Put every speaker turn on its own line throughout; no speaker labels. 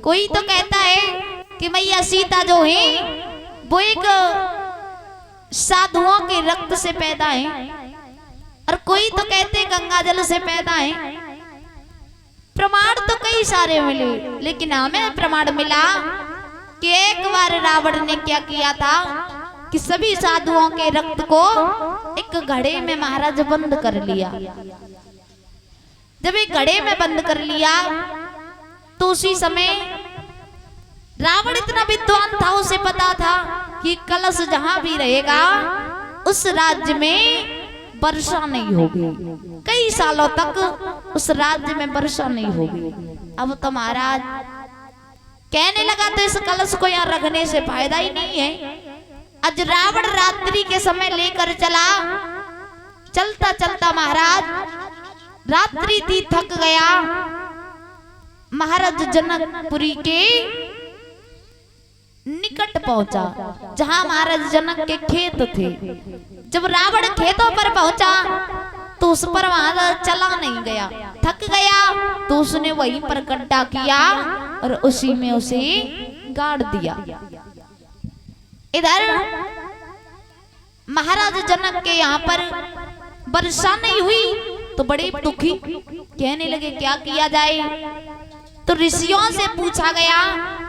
कोई तो कहता है कि मैया सीता जो है वो एक साधुओं के रक्त से पैदा है, और कोई तो कहते गंगा जल से पैदा है। प्रमाण तो कई सारे मिले, लेकिन हमें प्रमाण मिला कि एक बार रावण ने क्या किया था कि सभी साधुओं के रक्त को एक घड़े में महाराज बंद कर लिया। जब एक घड़े में बंद कर लिया तो उसी समय रावण इतना विद्वान था, उसे पता था कि कलश जहां भी रहेगा उस राज्य में वर्षा नहीं होगी, कई सालों तक उस राज्य में वर्षा नहीं होगी। अब तो महाराज कहने लगा तो इस कलश को यहाँ रखने से फायदा ही नहीं है। आज रावण रात्रि के समय लेकर चला, चलता चलता महाराज रात्रि थी, थक गया। महाराज जनकपुरी के निकट पहुंचा जहां महाराज जनक के खेत थे। जब रावण खेतों पर पहुंचा तो उस पर वहां चला नहीं गया, थक गया, तो उसने वहीं पर गड्ढा किया और उसी में उसे गाड़ दिया। इधर महाराज जनक के यहाँ पर वर्षा नहीं हुई तो बड़े दुखी, कहने लगे क्या किया जाए। तो ऋषियों से पूछा गया,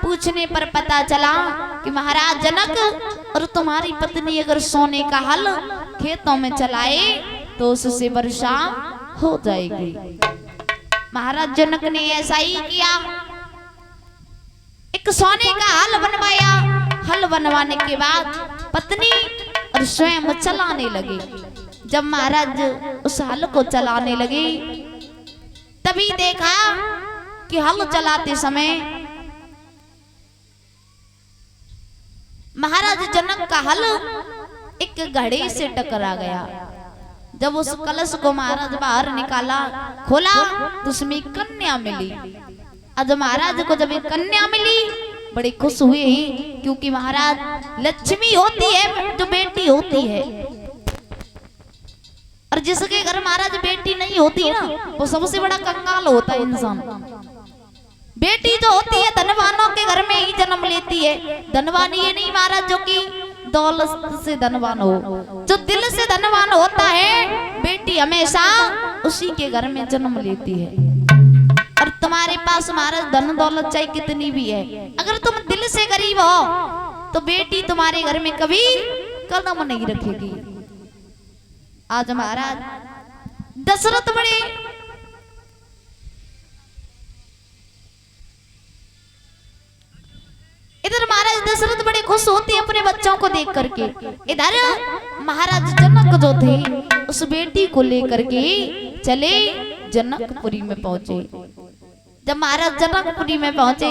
पूछने पर पता चला कि महाराज जनक और तुम्हारी पत्नी अगर सोने का हल खेतों में चलाए तो उससे वर्षा हो जाएगी। महाराज जनक ने ऐसा ही किया, एक सोने का हल बनवाया। हल बनवाने के बाद पत्नी और स्वयं चलाने लगे। जब महाराज उस हल को चलाने लगे तभी देखा कि हल चलाते समय महाराज जनक का हल एक घड़े से टकरा गया। जब उस कलश को महाराज बाहर निकाला, खोला तो उसमें कन्या मिली। आज महाराज को जब एक कन्या मिली बड़े खुश हुए, क्योंकि महाराज लक्ष्मी होती है जो बेटी होती है, और जिसके घर महाराज बेटी नहीं होती ना वो सबसे बड़ा कंगाल होता है इंसान। बेटी जो होती है धनवानों के घर में ही जन्म लेती है। धनवान ये नहीं महाराज जो कि दौलत से धनवान हो, जो दिल से धनवान होता है बेटी हमेशा उसी के घर में जन्म लेती है। और तुम्हारे पास महाराज धन दौलत चाहे कितनी भी है, अगर तुम दिल से गरीब हो तो बेटी तुम्हारे घर में कभी कदम नहीं रखेगी। आज महाराज दशरथ बड़े इधर महाराज दशरथ बड़े खुश होते हैं अपने बच्चों को देख करके। इधर महाराज जनक जो थे उस बेटी को लेकर के चले जनकपुरी में पहुंचे। जब महाराज जनकपुरी में पहुंचे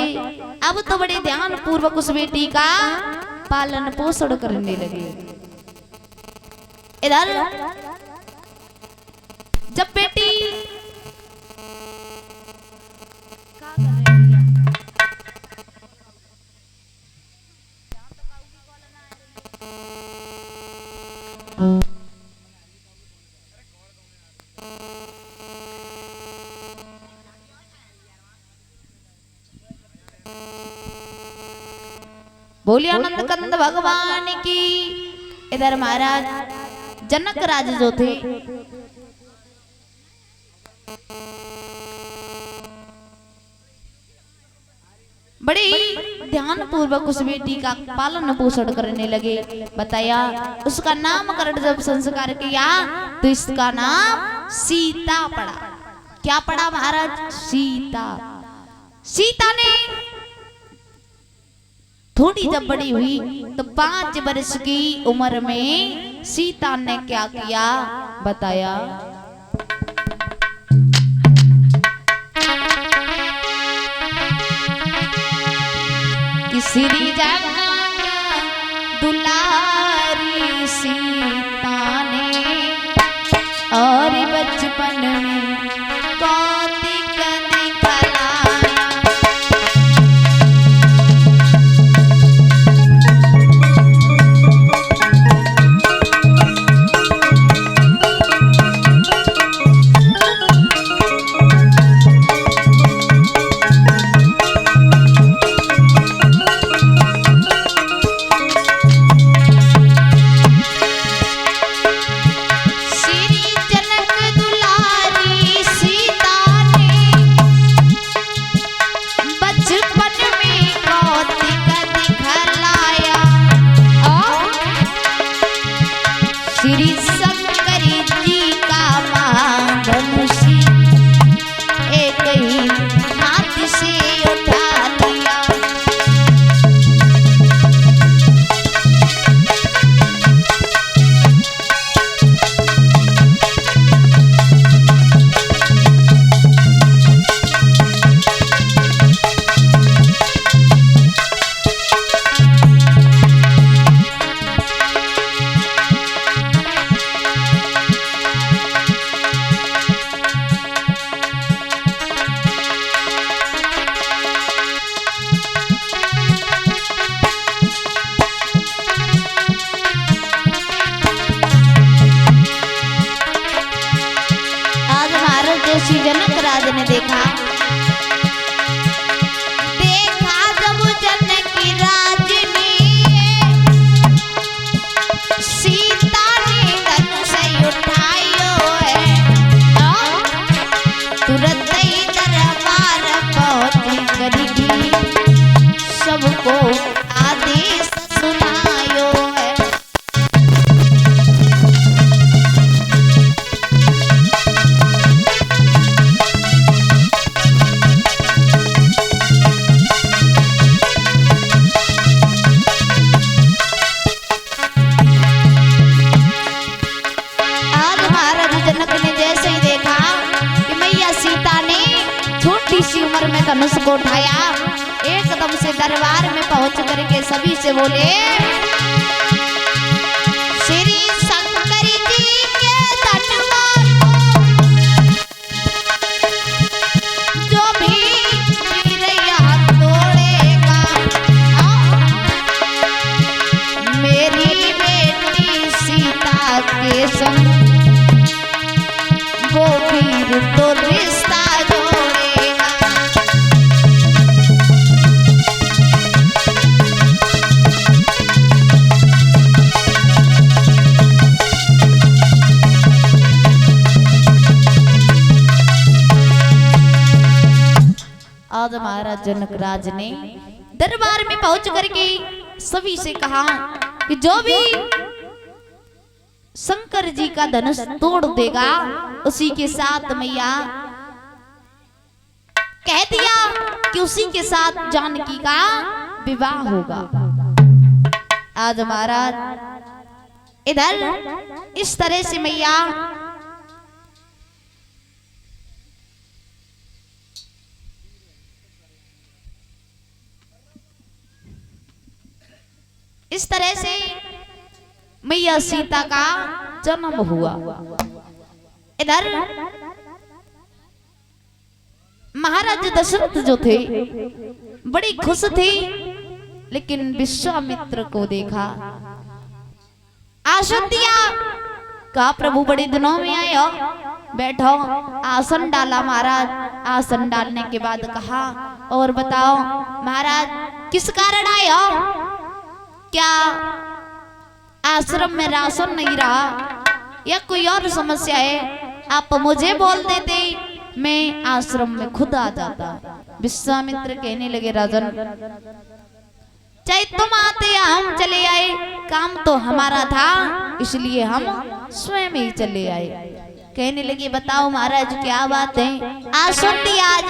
अब तो बड़े ध्यान पूर्वक उस बेटी का पालन पोषण करने लगे। इधर जब बेटी बोलिए आनंद कंद भगवान की। इधर महाराज जनक राज जो थे बड़े ध्यान पूर्वक उस बेटी का पालन पोषण करने लगे। बताया उसका नामकरण जब संस्कार किया तो इसका नाम सीता पड़ा। क्या पड़ा महाराज? सीता। सीता ने थोड़ी जब बड़ी हुई तो 5 वर्ष की उम्र में सीता ने क्या किया बताया। कि श्री जगन्नाथ दुलारी सीता ने और बचपन में कौतिक दिखलाया। को आदेश सुनायो है। आज महाराज जनक ने जैसे ही देखा कि मैया सीता ने छोटी सी उम्र में धनुष को उठाया, एकदम से दरबार में पहुंच करके सभी से बोले, श्री शंकर जी के धन्यवाद जो भी मेरे हाथ तोड़ेगा, मेरी बेटी सीता के संग वो वीर तो रिश्ता जोड़ेगा। आज महाराज जनक राज ने दरबार में पहुंच करके सभी से कहा कि जो भी शंकर जी का धनुष तोड़ देगा उसी के साथ मैया कह दिया कि उसी के साथ जानकी का विवाह होगा। आज महाराज इधर इस तरह से मैया इस तरह से मैया सीता का जन्म हुआ। इधर महाराज दशरथ जो थे बड़ी खुश थे, लेकिन विश्वामित्र को देखा, आसन दिया, कहा प्रभु बड़े दिनों में आए हो, बैठो। आसन डाला महाराज। आसन डालने के बाद कहा, और बताओ महाराज किस कारण आए हो? क्या आश्रम में राशन नहीं रहा या कोई और समस्या है? आप मुझे बोल देते, मैं आश्रम में खुद आ जाता। विश्वामित्र कहने लगे, राजन चाहे तुम आते या हम चले आए, काम तो हमारा था, इसलिए हम स्वयं ही चले आए। कहने लगे, बताओ महाराज क्या बात है? आसन दिया आज।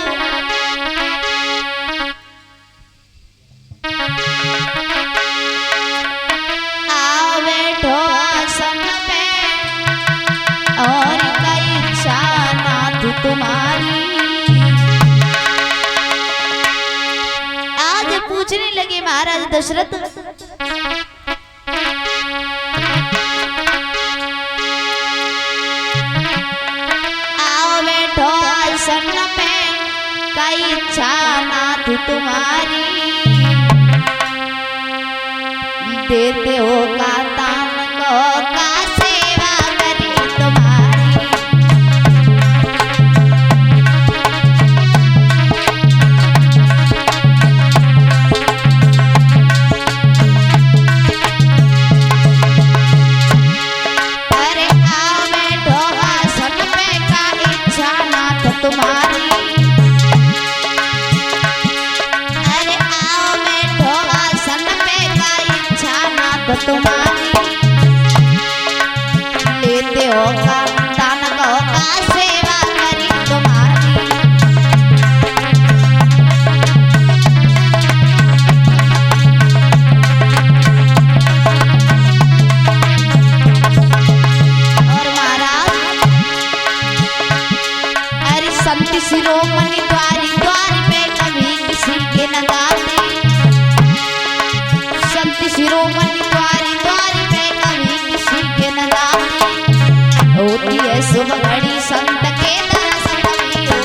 आओ बैठो आसन पे, और कई इच्छा नाथ तुम्हारी। आज पूछने लगे महाराज दशरथ, आओ बैठो आसन पे, कई इच्छा नाथ तुम्हारी। देते हो का दान को का सेवा करी तुम्हारी। अरे आओ बैठो आसन पे, का इच्छा नाथ तुम्हारी। अरे आओ बैठो आसन पे, का इच्छा नाथ तुम्हारी। लेते हो का दान को का सेवा करी तुम्हारी। और महाराज अरे संत शिरोमणि द्वारी द्वार पे कभी किसी के न गाते। संत शिरोमणि द्वारी द्वार पे कभी किसी के न गाते। होती है शुभ घड़ी संत के दर्शन भी हो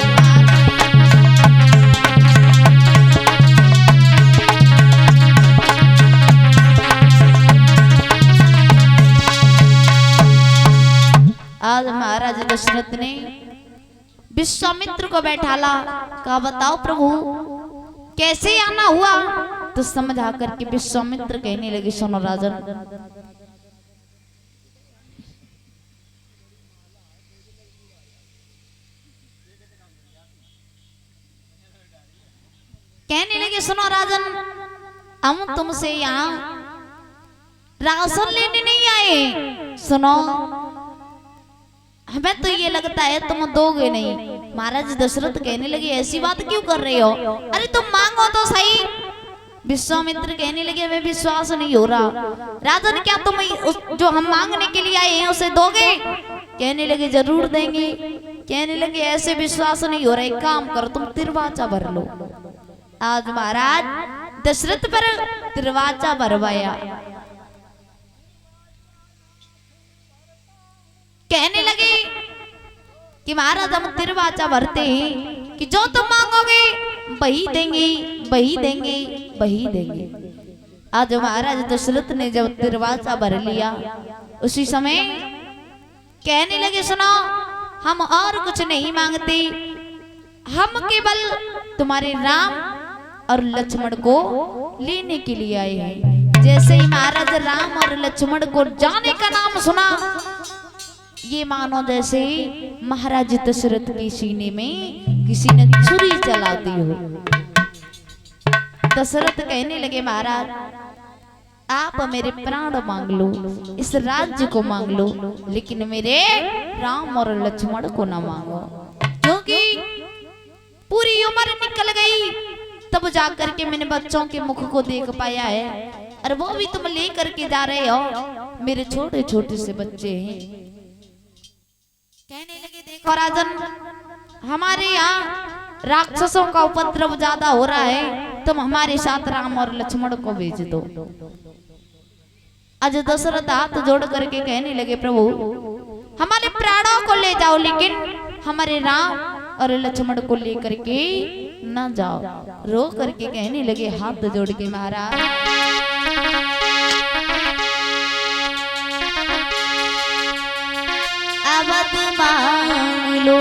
आज महाराज दशरथ ने विश्वामित्र को बैठाला, कहा बताओ प्रभु कैसे आना हुआ? तो समझा करके विश्वामित्र कहने लगे, सुनो राजन, कहने लगे सुनो राजन, हम तुमसे यहाँ राशन लेने नहीं आए, सुनो हमें तो ये लगता है तुम दोगे नहीं। महाराज दशरथ कहने लगे ऐसी बात क्यों कर रहे हो, अरे तुम मांगो तो सही। विश्वामित्र कहने लगे हमें विश्वास नहीं हो रहा, राजन क्या तुम जो हम मांगने के लिए आए हैं उसे दोगे? कहने लगे जरूर देंगे। कहने लगे ऐसे विश्वास नहीं हो रहा, एक काम करो तुम तिरवाचा भर लो। आज महाराज दशरथ पर तिरवाचा भरवाया। कहने लगे कि महाराज हम तिरवाचा भरते हैं कि जो तुम मांगोगे वही देंगे, वही देंगे, वही देंगे। आज महाराज दशरथ ने जब तिरवाचा भर लिया उसी समय कहने लगे सुनो हम और कुछ नहीं मांगते, हम केवल तुम्हारे राम और लक्ष्मण को लेने के लिए आए हैं। जैसे ही महाराज राम और लक्ष्मण को जाने का नाम सुना, ये मानो जैसे महाराज दशरथ के सीने में किसी ने छुरी चला दी हो। दशरथ कहने लगे महाराज आप मेरे प्राण मांग लो, इस राज्य को मांग लो, लेकिन मेरे राम और लक्ष्मण को ना मांगो, क्योंकि पूरी उम्र निकल गई तब जाकर के मैंने बच्चों के मुख को देख पाया है, और वो भी तुम ले करके जा रहे हो, मेरे छोटे छोटे से बच्चे हैं। कहने लगे देखो राजन हमारे यहाँ राक्षसों का उपद्रव ज्यादा हो रहा है, तुम हमारे साथ राम और लक्ष्मण को भेज दो। आज दशरथ हाथ जोड़ करके कहने लगे प्रभु हमारे प्राणों को ले जाओ, लेकिन हमारे राम और लक्ष्मण को लेकर के न जाओ। रो करके कहने लगे हाथ जोड़ के महाराज अवध मांग लो,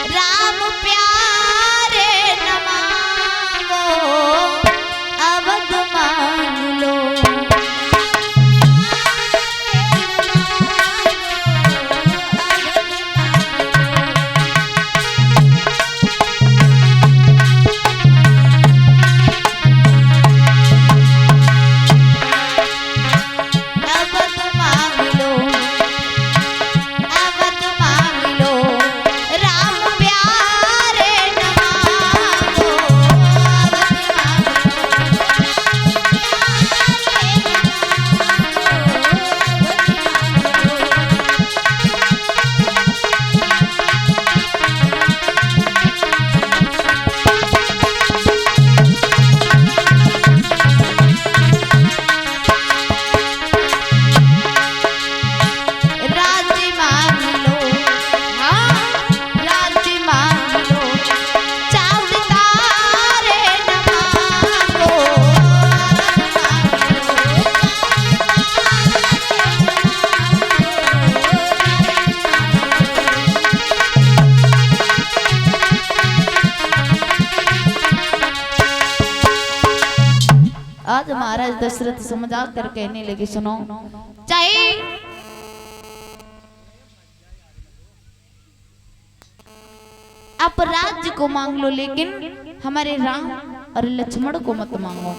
राम प्यारे न मांगो, अवध मांग लो। आज महाराज दशरथ समझा कर कहने लगे सुनो चाहे आप राज्य को मांग लो, लेकिन हमारे राम और लक्ष्मण को मत मांगो।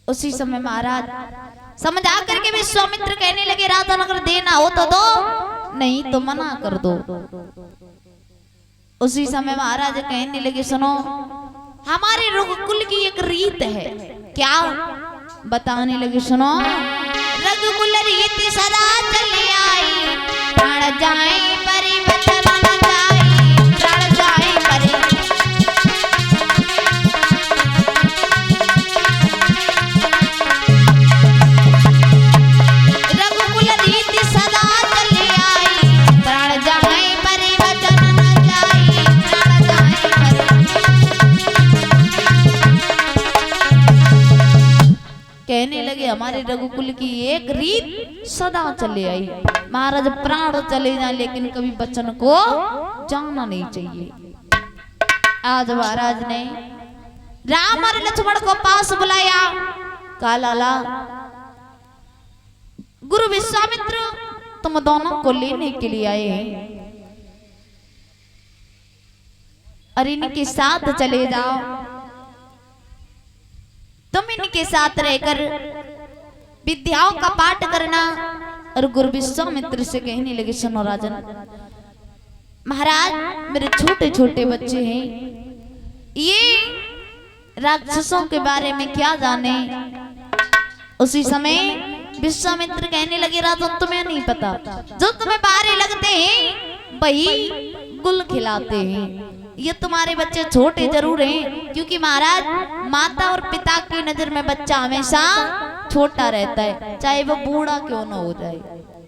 उसी समय महाराज समझा करके विश्वामित्र कहने लगे राजन अगर देना हो तो दो, नहीं तो मना कर दो। उसी समय महाराज कहने लगे सुनो हमारे रघुकुल की एक रीत है। क्या? बताने लगे सुनो रघुकुल रीत सदा चली आई, प्राण जाए परिवचन न जाए, प्राण जाए रघुकुल रीत सदा चली आई, प्राण जाए परिवचन न जाए, प्राण जाए। कहने लगे हमारे रघुकुल की एक रीत सदा चले आई, महाराज प्राण चले जाए लेकिन कभी बच्चन को जाना नहीं चाहिए। आज महाराज ने राम और लक्ष्मण को पास बुलाया, कहा लाला गुरु विश्वामित्र तुम दोनों को लेने के लिए आए हैं। और इनके साथ चले जाओ, तुम इनके साथ रहकर विद्याओं का पाठ करना। और गुरु विश्वामित्र से कहने लगे, सुनो राजन महाराज, मेरे छोटे छोटे बच्चे हैं, ये राक्षसों के बारे में क्या जाने। उसी समय विश्वामित्र कहने लगे, राजन तुम्हें नहीं पता, जो तुम्हें बारे लगते हैं वही गुल खिलाते हैं। ये तुम्हारे बच्चे छोटे जरूर हैं, क्योंकि महाराज माता और पिता की नजर में बच्चा हमेशा छोटा रहता है, चाहे वो बूढ़ा क्यों न हो जाए।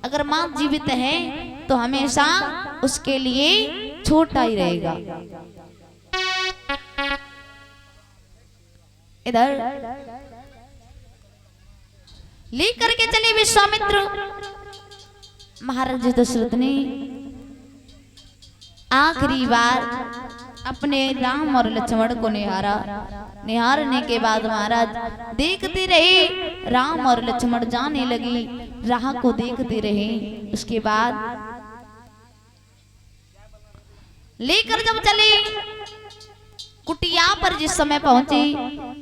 अगर माँ जीवित है तो हमेशा उसके लिए छोटा ही रहेगा। इधर लेकर के चले विश्वामित्र। महाराज दशरथ ने आखिरी बार अपने राम और लक्ष्मण को निहारा। निहारने के बाद महाराज देखते रहे, राम और लक्ष्मण जाने लगी, राह को देखते रहे। उसके बाद लेकर जब चले कुटिया पर, जिस समय पहुंचे,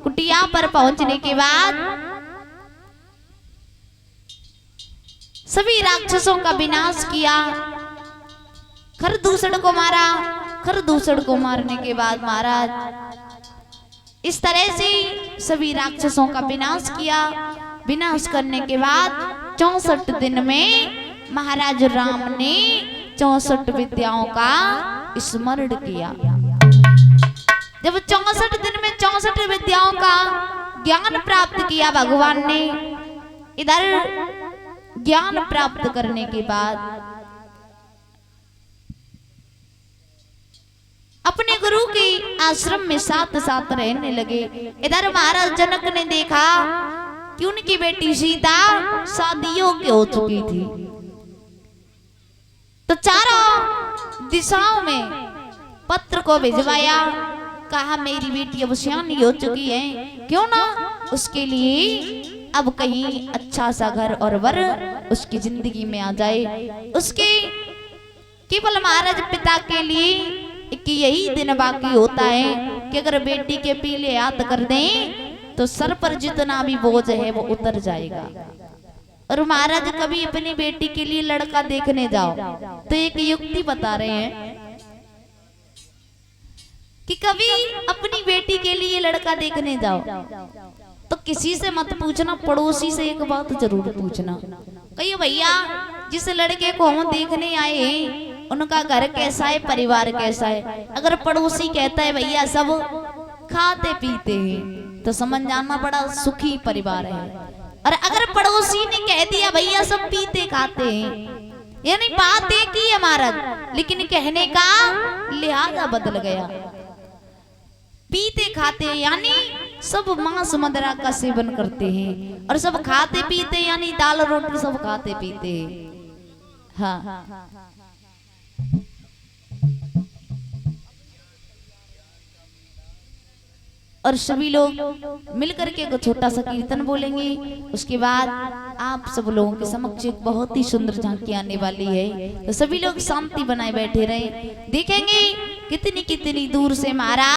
कुटिया पर पहुंचने के बाद सभी राक्षसों का विनाश किया। खरदूषण को मारा। खरदूषण को मारने के बाद महाराज इस तरह से सभी राक्षसों का विनाश किया। विनाश करने के बाद 64 दिन में महाराज राम ने 64 विद्याओं का स्मरण किया। जब 64 दिन में 64 विद्याओं का ज्ञान प्राप्त किया भगवान ने, इधर ज्ञान प्राप्त करने के बाद अपने गुरु के आश्रम में साथ साथ रहने लगे। इधर महाराज जनक ने देखा कि उनकी बेटी सीता शादी योग्य हो चुकी थी, तो चारों दिशाओं में पत्र को भिजवाया। कहा मेरी बेटी अब सियानी हो चुकी है, क्यों ना उसके लिए अब कहीं अच्छा सा घर और वर उसकी जिंदगी में आ जाए। उसके केवल महाराज पिता के लिए कि यही दिन बाकी होता है कि अगर बेटी के पीले हाथ कर दें तो सर पर जितना भी बोझ है वो उतर जाएगा। और महाराज कभी अपनी बेटी के लिए लड़का देखने जाओ तो एक युक्ति बता रहे हैं कि कभी अपनी बेटी के लिए लड़का देखने जाओ तो किसी से मत पूछना, पड़ोसी से एक बात जरूर पूछना। कहिए भैया जिस लड़के को हम देखने आए हैं उनका घर कैसा है, परिवार कैसा है। अगर पड़ोसी कहता है भैया सब खाते पीते हैं तो समझ जाना बड़ा सुखी परिवार है। और अगर पड़ोसी ने कह दिया भैया सब पीते खाते हैं, यानी बात एक ही है महाराज, लेकिन कहने का लिहाजा बदल गया। पीते खाते यानी सब मांस मदिरा का सेवन करते हैं, और सब खाते पीते यानी दाल रोटी सब खाते पीते हैं। हाँ, और सभी लोग मिलकर के एक छोटा सा कीर्तन बोलेंगे। उसके बाद आप सब लोगों के समक्ष एक बहुत ही सुंदर झांकी आने वाली है, तो सभी लोग शांति बनाए बैठे रहे। देखेंगे कितनी कितनी दूर से महाराज